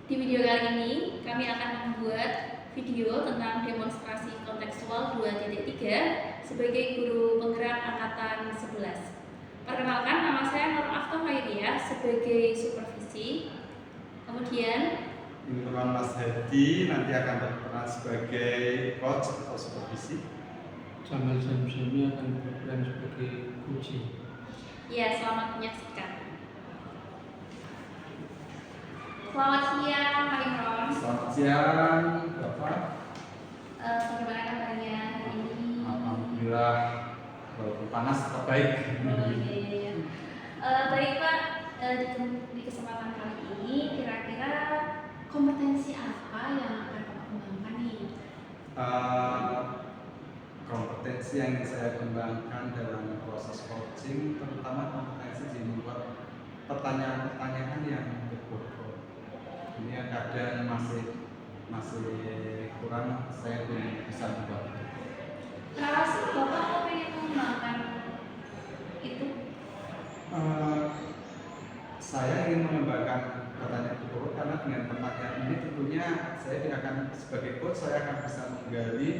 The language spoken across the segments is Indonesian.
Di video kali ini, kami akan membuat video tentang demonstrasi kontekstual 2.3 sebagai guru penggerak angkatan 11. Perkenalkan, nama saya Nur Afto Khairiyah sebagai supervisi. Kemudian Imron Mas Hadi nanti akan berperan sebagai coach atau supervisi. Jamal Samsumi akan berperan sebagai coach. Ya, selamat menyaksikan. Selamat siang Pak Imron. Selamat siang Bapak. Bagaimana kabarnya hari ini? Alhamdulillah, walaupun panas tetap baik. Iya. Baik Pak, di kesempatan kali ini kira-kira kompetensi apa yang akan Bapak kembangkan nih? Kompetensi yang saya kembangkan dalam proses coaching, terutama kompetensi di membuat pertanyaan-pertanyaan yang berbobot. Ini yang kadang masih kurang, saya belum bisa membuat. Kenapa sih Bapak kok pengen mengembangkan itu? Saya ingin mengembangkan pertanyaan berbobot karena dengan pertanyaan ini tentunya saya tidak akan sebagai coach, saya akan bisa menggali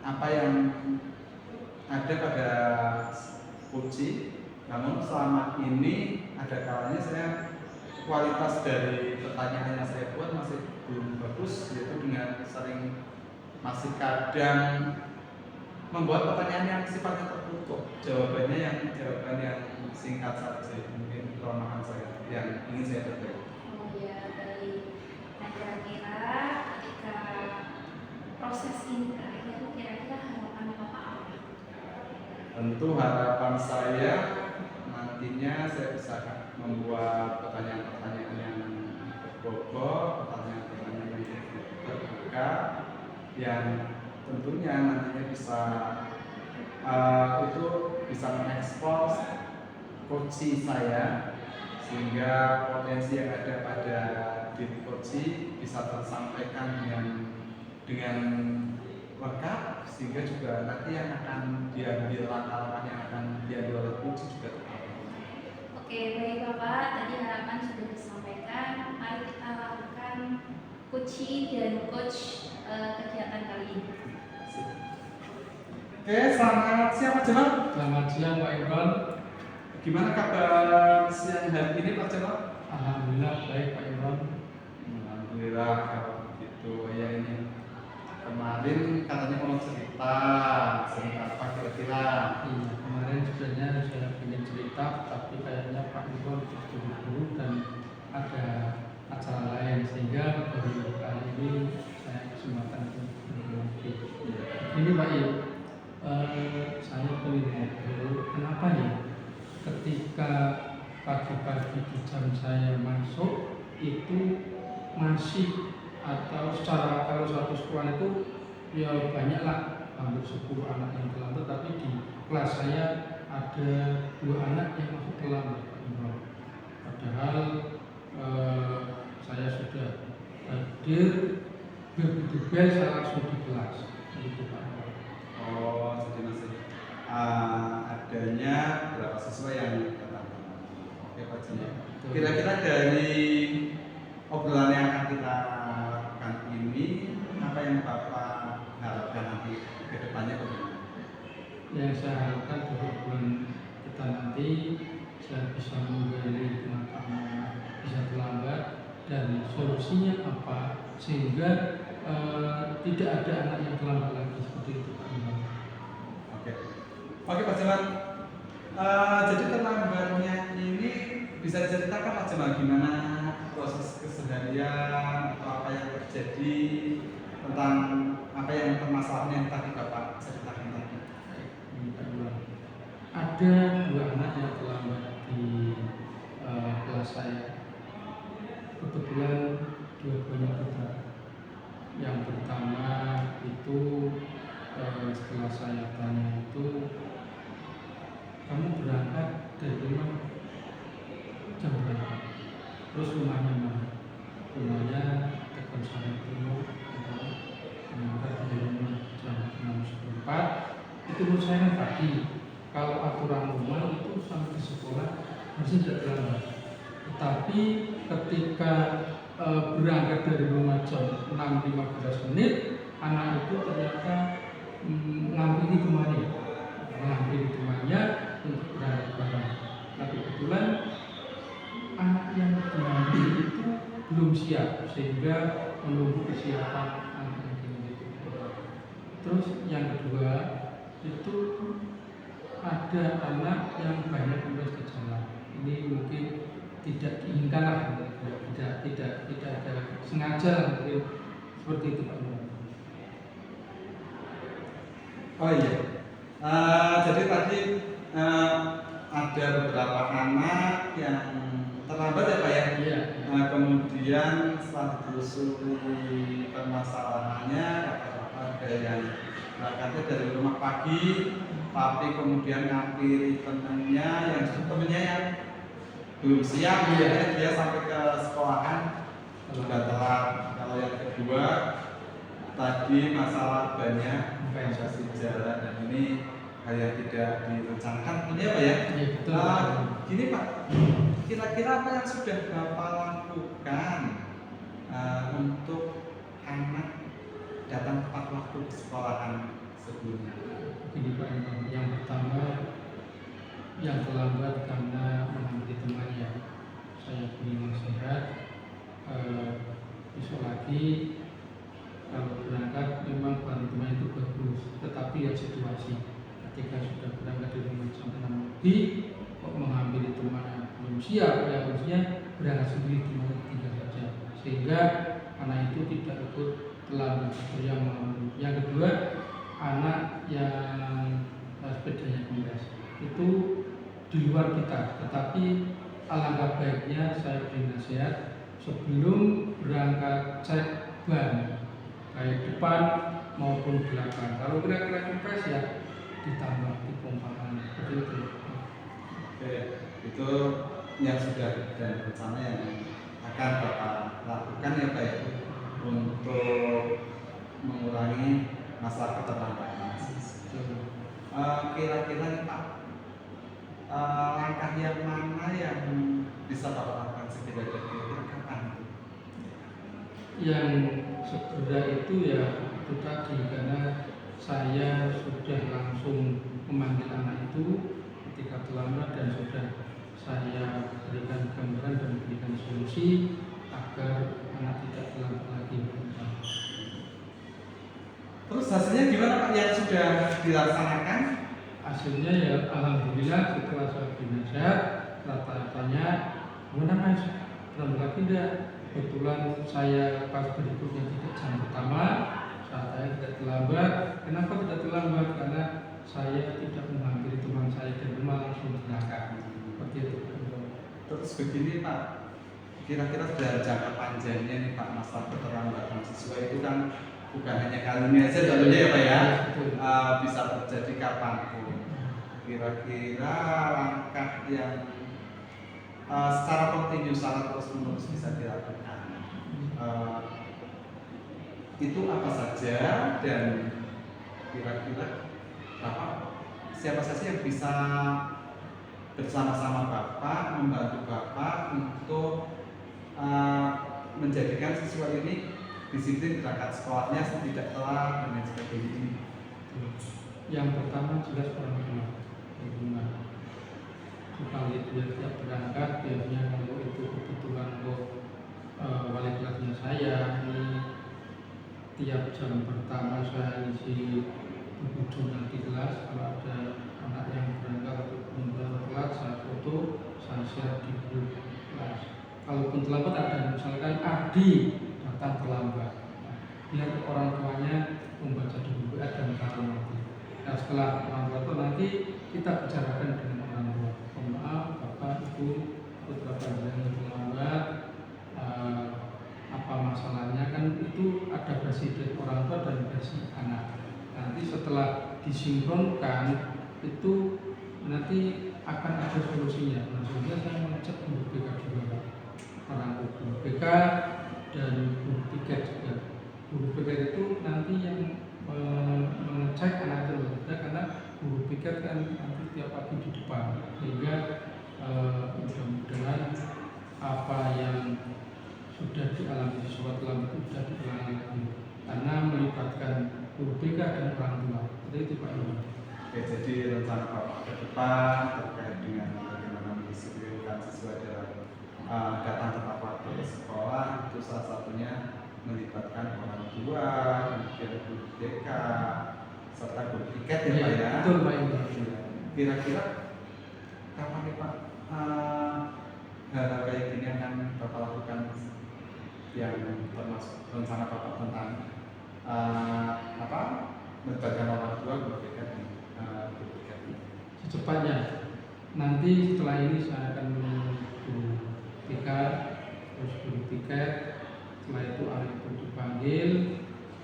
apa yang ada pada coaching. Namun selama ini ada kalanya saya kualitas dari pertanyaan yang saya buat masih belum bagus, yaitu dengan sering masih kadang membuat pertanyaan yang sifatnya tertutup, jawaban yang singkat saja. Mungkin kelemahan saya yang ingin saya perbaiki. Oh ya, baik. Nah, kira-kira ketika proses ini berakhir, kira-kira harapan Bapak apa? Tentu harapan saya nantinya saya bisa membuat pertanyaan-pertanyaan yang berbobot, pertanyaan-pertanyaan yang terbuka, yang tentunya nantinya itu bisa mengekspos coaching saya, sehingga potensi yang ada pada diri coaching bisa tersampaikan dengan lengkap, sehingga juga nanti yang akan diambil langkah-langkah yang akan diambil oleh coach juga tepat. Oke, baik Bapak, tadi harapan sudah disampaikan. Mari kita lakukan coaching dan coach kegiatan kali ini. Oke, selamat siang Pak Jamal. Selamat siang Pak Imron. Gimana kabar siang hari ini Pak Jamal? Alhamdulillah baik Pak Imron. Alhamdulillah kalau begitu. Ya, ini kemarin katanya mau cerita apa kira-kira? Iya, kemarin sebenarnya saya ingin cerita, tapi kayaknya Pak Imron buru-buru dan ada acara lain, sehingga baru kali ini saya kesempatan untuk berbagi. Ini Pak Im, saya ingin ngobrol, kenapa ya ketika pagi-pagi di jam saya masuk itu masih, atau secara kalau satu sekolah itu ya banyaklah, hampir 10 anak yang terlambat, tapi di kelas saya ada 2 anak yang masuk terlambat Pak Imron. Padahal saya sudah hadir, begitu bel saya langsung di kelas. Itu Pak Imron. Oh, jadi masih adanya beberapa siswa yang datang. Oke Pak Jamal. Kira-kira dari obrolan yang akan kita lakukan ini, apa yang Bapak harapkan nanti ke depannya bagaimana? Yang saya harapkan dari bulan kita nanti saya bisa menggali kenapa bisa terlambat dan solusinya apa, sehingga tidak ada anak yang terlambat lagi seperti itu Pak Imron. Oke Pak Jamal. Jadi terlambatnya ini bisa diceritakan Pak Jamal gimana proses keseharian atau apa yang terjadi, tentang apa yang permasalahan yang tadi Bapak ceritakan tadi? Ada 2 anak yang terlambat di kelas saya. Kebetulan dua-duanya putra. Yang pertama itu setelah saya tanya itu, kamu berangkat dari rumah jam berapa? Terus rumahnya mana? Rumahnya Tegal Sari Timur. Berangkat dari rumah jam 6.04. Itu menurut saya pagi. Kalau aturan rumah itu sampai ke sekolah masih tidak terlambat. Tetapi ketika berangkat dari rumah jam 6.15 menit, anak itu ternyata menghampiri temannya untuk berangkat bareng. Nah kebetulan anak yang dihampiri itu belum siap sehingga menunggu kesiapan anak yang itu. Terus yang kedua itu ada anak yang banyak kempes di jalan. Ini mungkin tidak diinginkan lah, tidak ada sengaja mungkin seperti itu Pak. Oh iya, jadi tadi ada beberapa anak yang terlambat ya Pak ya? Iya. Kemudian setelah ditelusuri permasalahannya, ada yang berangkatnya dari rumah pagi, tapi kemudian ngampiri temennya yang yang belum siap, akhirnya dia sampai ke sekolahan juga telat. Kalau yang kedua tadi masalah banyak investasi jalan, dan ini hal yang tidak direncanakan, ini apa ya? Iya, betul. Gini Pak, kira-kira apa yang sudah Bapak lakukan untuk anak datang tepat waktu ke sekolahan sebelumnya? Begini Pak, yang pertama yang terlambat karena menghampiri temannya, saya beri nasihat besok lagi kalau berangkat memang bareng teman itu bagus, tetapi ya situasi ketika sudah berangkat dari rumah jam 6 lebih kok menghampiri teman belum siap, ya harusnya berangkat sendiri teman tinggal saja sehingga anak itu tidak ikut terlambat. Yang kedua, anak yang sepedanya kempes itu di luar kita, tetapi alangkah baiknya saya beri nasihat sebelum berangkat cek ban baik depan maupun belakang. Kalau kira-kira kempes ya ditambah dipompakan seperti itu. Oke, itu yang sudah dan rencana yang akan Bapak lakukan ya Pak ya, untuk mengurangi masalah keterlambatan. Kira-kira nih Pak, langkah yang mana yang bisa Bapak lakukan segera dan kira-kira kapan? Yang segera itu ya itu tadi, karena saya sudah langsung memanggil anak itu ketika terlambat dan sudah saya berikan gambaran dan berikan solusi agar anak tidak terlambat lagi. Terus hasilnya gimana Pak yang sudah dilaksanakan? Hasilnya ya alhamdulillah setelah saya beri nasihat rata-ratanya mana Mas belum lagi tidak. Kebetulan saya pas berikutnya tidak jam pertama, saat saya tidak terlambat. Kenapa tidak terlambat? Karena saya tidak menghampiri teman saya dan rumah langsung berangkat. Seperti itu. Terus begini Pak, kira-kira dalam jangka panjangnya nih Pak, masalah keterlambatan siswa itu kan bukan hanya kali ini aja tentunya ya Pak ya, bisa terjadi kapanpun. Kira-kira langkah yang secara kontinu, secara terus-menerus bisa dilakukan itu apa saja, dan kira-kira siapa saja yang bisa bersama-sama Bapak, membantu Bapak untuk menjadikan siswa ini disiplin berangkat sekolahnya tidak telat dan lain sebagainya. Yang pertama jelas orang tua. Kalau itu ya tiap berangkat, biasanya kalau itu kebetulan wali kelasnya saya ini tiap jam pertama saya isi berkunjung di kelas. Kalau ada anak yang berangkat atau telat, saya foto, saya share di grup kelas. Kalaupun terlambat ada misalkan Adi datang terlambat, biar orang tuanya membaca di buku dan tahu nanti. Nah setelah orang tua itu nanti kita bicarakan dengan orang tua. Maaf Bapak Ibu, beberapa yang terlambat, apa masalahnya, kan itu ada versi dari orang tua dan versi anak. Nanti setelah disinkronkan itu nanti akan ada solusinya. Nah, sehingga saya mengecek guru BK juga, orang guru BK dan guru piket juga. Guru piket itu nanti yang mengecek anak itu, karena guru piket kan nanti tiap pagi di depan, sehingga mudah-mudahan apa yang sudah dialami siswa dalam itu sudah diulangi lagi karena melibatkan guru BK dan orang tua. Seperti itu Pak Ibu. Oke, jadi rencana Bapak ke depan terkait dengan bagaimana mendisiplinkan siswa dalam datang tepat waktu ke sekolah itu salah satunya melibatkan orang tua, kemudian guru BK, serta guru tiket ya Pak ya. Betul Pak Ibu. Kira-kira kapan nih Pak hal-hal kayak gini akan Bapak lakukan yang termasuk rencana Bapak tentang melibatkan orang tua, guru BK dan guru tiket? Secepatnya. Nanti setelah ini saya akan menuju BK, terus guru tiket. Setelah itu anak itu dipanggil.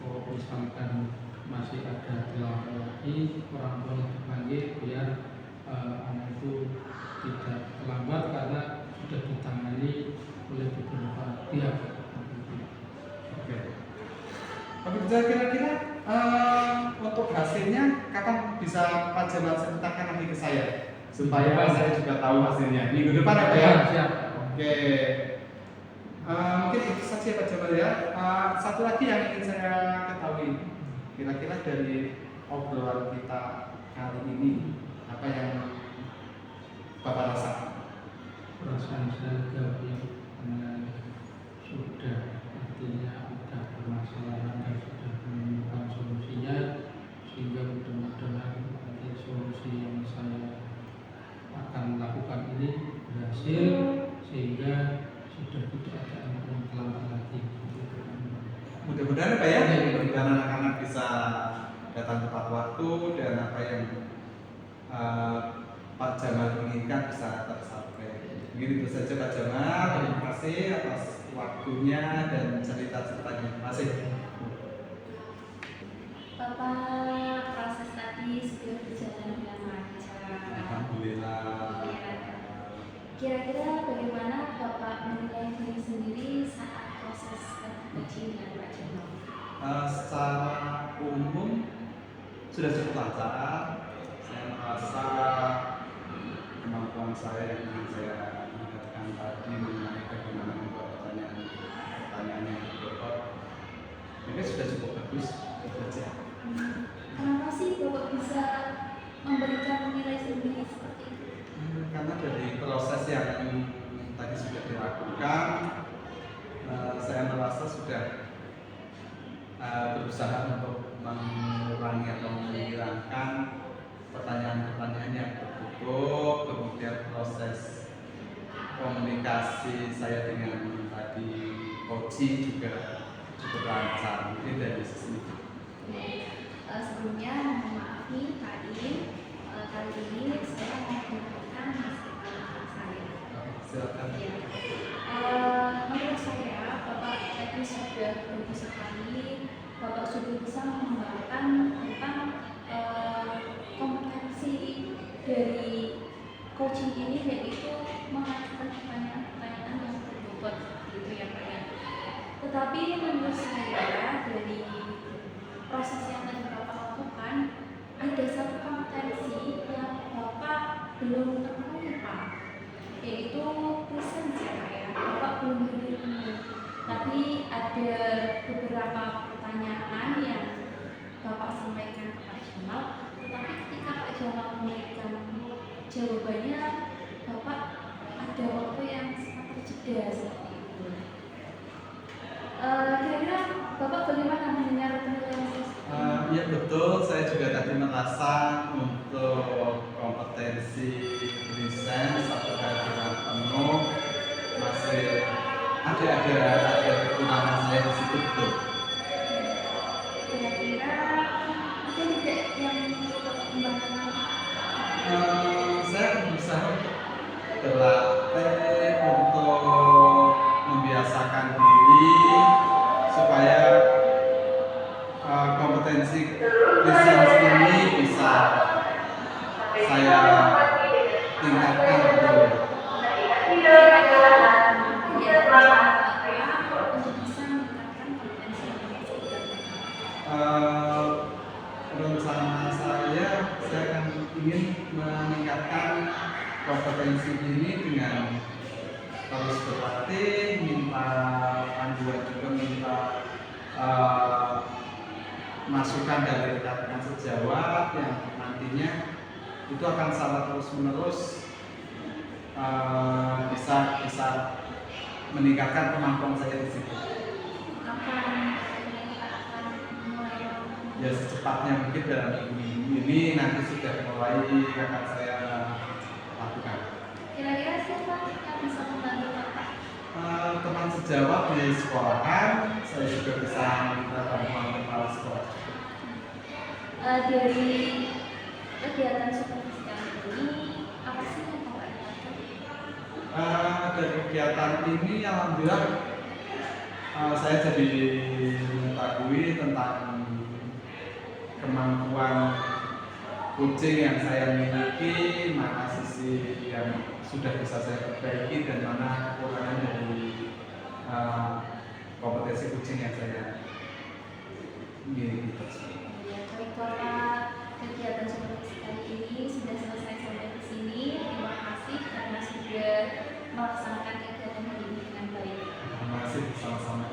Kalau misalkan masih ada dilakukan lagi, orang tua dipanggil biar anak itu tidak terlambat karena sudah ditangani oleh beberapa pihak. Oke. Oke, kira-kira untuk hasilnya kapan bisa Pak Jamal ceritakan lagi ke saya supaya saya juga tahu hasilnya minggu depan ya Pak ya? Siap. Oke. Mungkin itu saja Pak Jamal ya. Satu lagi yang ingin saya ketahui, kira-kira dari obrolan kita kali ini apa yang Bapak rasakan? Perasaan saya karena sudah artinya ada permasalahan dan sudah menemukan solusinya, sehingga mudah-mudahan nanti solusi yang saya akan lakukan ini berhasil sehingga sudah tidak ada anak yang terlambat lagi. Mudah-mudahan Pak ya, mudah-mudahan anak-anak bisa datang tepat waktu dan apa yang Pak Jamal inginkan bisa tercapai. Mungkin itu saja Pak Jamal. Terima kasih atas waktunya dan cerita-ceritanya. Terima kasih. Bapak, proses tadi sudah berjalan dengan lancar. Alhamdulillah. Kira-kira bagaimana Bapak menilai diri sendiri saat proses coaching dengan Pak Jamal? Secara umum sudah cukup lancar. Saya merasa kemampuan saya yang ingin saya ingatkan tadi mengenai bagaimana membuat pertanyaan yang berbobot ini sudah cukup bagus. Itu saja. Kenapa sih Bapak bisa memberikan nilai sendiri seperti itu? Karena dari proses yang tadi sudah dilakukan, saya merasa sudah berusaha untuk mengurangi atau menghilangkan pertanyaan-pertanyaan yang tertutup, kemudian proses komunikasi saya dengan tadi coaching juga cukup lancar. Ini dari sisi itu. Sebelumnya mohon maaf nih Pak Im, kali ini saya mau memberikan hasil saya. Silakan. Ya. Menurut saya Bapak tadi sudah bagus sekali. Bapak sudah bisa mengembangkan tentang kompetensi dari coaching ini, yaitu mengajukan pertanyaan-pertanyaan yang berbobot gitu ya Pak ya. Tetapi menurut saya dari proses yang tadi Bapak lakukan ada satu kompetensi yang Bapak belum terpenuhi Pak, yaitu presence ya Pak ya. Bapak belum hadir, tapi ada beberapa pertanyaan yang Bapak sampaikan ke Pak Jamal, tetapi ketika Pak Jamal memberikan jawabannya, Bapak ada waktu yang sangat terjeda seperti itu. Kira-kira Bapak bagaimana mendengar penilaian saya? Ya betul, saya juga tadi merasa untuk kompetensi desain satu kehadiran penuh masih ada kekurangan saya di situ betul. Kira-kira ada tidak yang Bapak kembangkan? Saya akan berusaha untuk berlatih untuk membiasakan diri supaya kompetensi listening ini bisa saya tingkatkan betul. Rencana saya akan ingin meningkatkan kompetensi ini dengan terus berlatih, minta panduan juga, minta masukan dari rekan-rekan sejawat yang nantinya itu akan secara terus menerus bisa meningkatkan kemampuan saya di situ. Kapan akan mulai? Ya secepatnya mungkin dalam minggu ini nanti sudah mulai akan saya lakukan. Kira-kira siapa yang bisa membantu Bapak? Teman sejawat di sekolahan, saya juga bisa minta bantuan kepala sekolah. Dari kegiatan supervisi kali ini, apa sih yang Bapak dapatkan? Dari kegiatan ini alhamdulillah saya jadi mengetahui tentang kemampuan kucing yang saya miliki, mana sisi yang sudah bisa saya perbaiki dan mana kekurangan dari kompetensi kucing yang saya miliki tersebut. Ya, baik Bapak, kegiatan supervisi kali ini sudah selesai sampai di sini. Terima kasih karena sudah melaksanakan kegiatan hari ini dengan baik. Terima kasih, sama-sama.